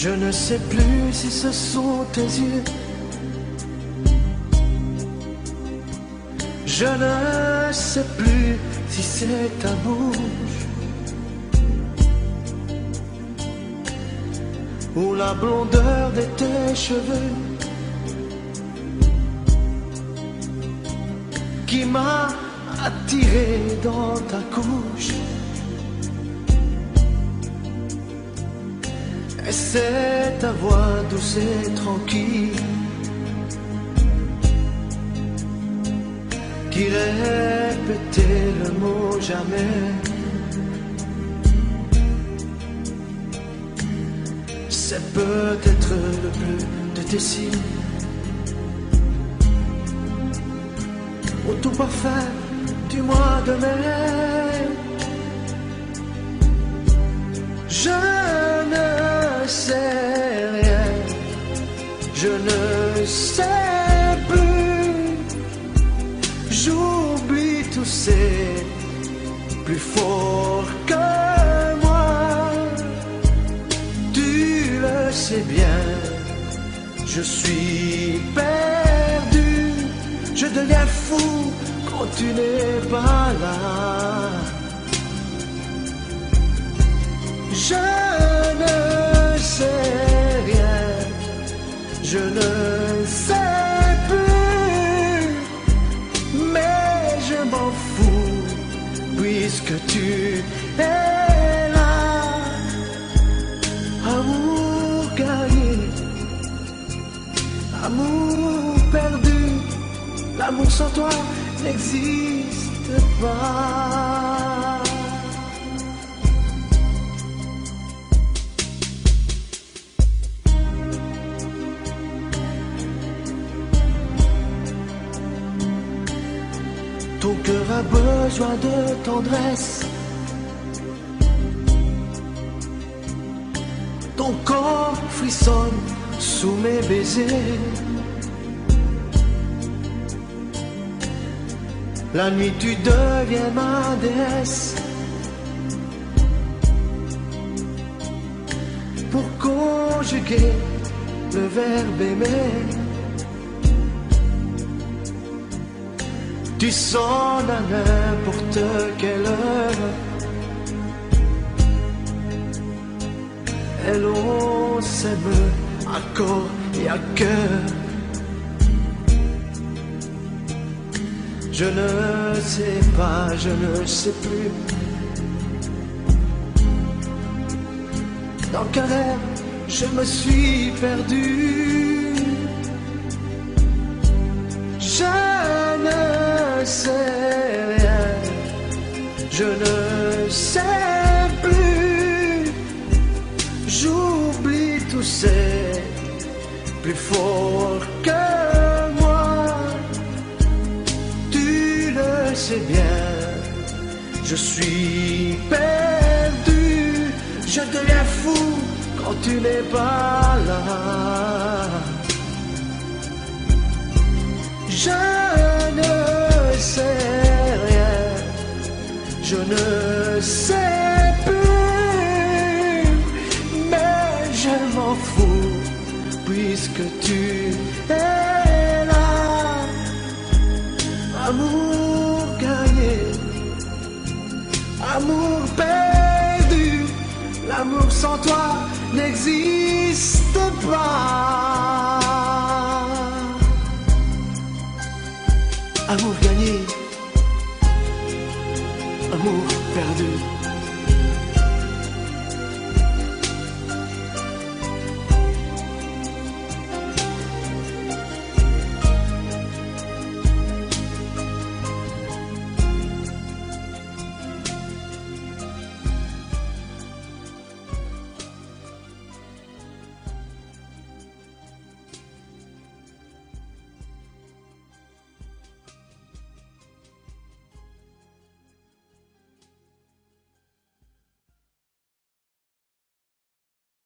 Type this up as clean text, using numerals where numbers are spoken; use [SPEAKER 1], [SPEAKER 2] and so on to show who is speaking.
[SPEAKER 1] Je ne sais plus si ce sont tes yeux. Je ne sais plus si c'est ta bouche ou la blondeur de tes cheveux qui m'a attiré dans ta couche. Et c'est ta voix douce et tranquille qui répétait le mot jamais. C'est peut-être le bleu de tes cils au tout parfum du mois de mai. Je ne sais rien, je ne sais plus. J'oublie tout, c'est plus fort que moi. Tu le sais bien, je suis perdu. Je deviens fou quand tu n'es pas là. Je ne sais rien, je ne sais plus, mais je m'en fous puisque tu es là. Amour gagné, amour perdu, l'amour sans toi n'existe pas. Ton cœur a besoin de tendresse, ton corps frissonne sous mes baisers. La nuit tu deviens ma déesse, pour conjuguer le verbe aimer. Tu sonnes à n'importe quelle heure et l'on s'aime à corps et à cœur. Je ne sais pas, je ne sais plus dans quel rêve je me suis perdu. Je ne sais rien, je ne sais plus. J'oublie tout, c'est plus fort que moi. Tu le sais bien, je suis perdu. Je deviens fou quand tu n'es pas là. Je ne sais rien, je ne sais plus, mais je m'en fous puisque tu es là. Amour gagné, amour perdu, l'amour sans toi n'existe pas. Amour gagné, amour perdu.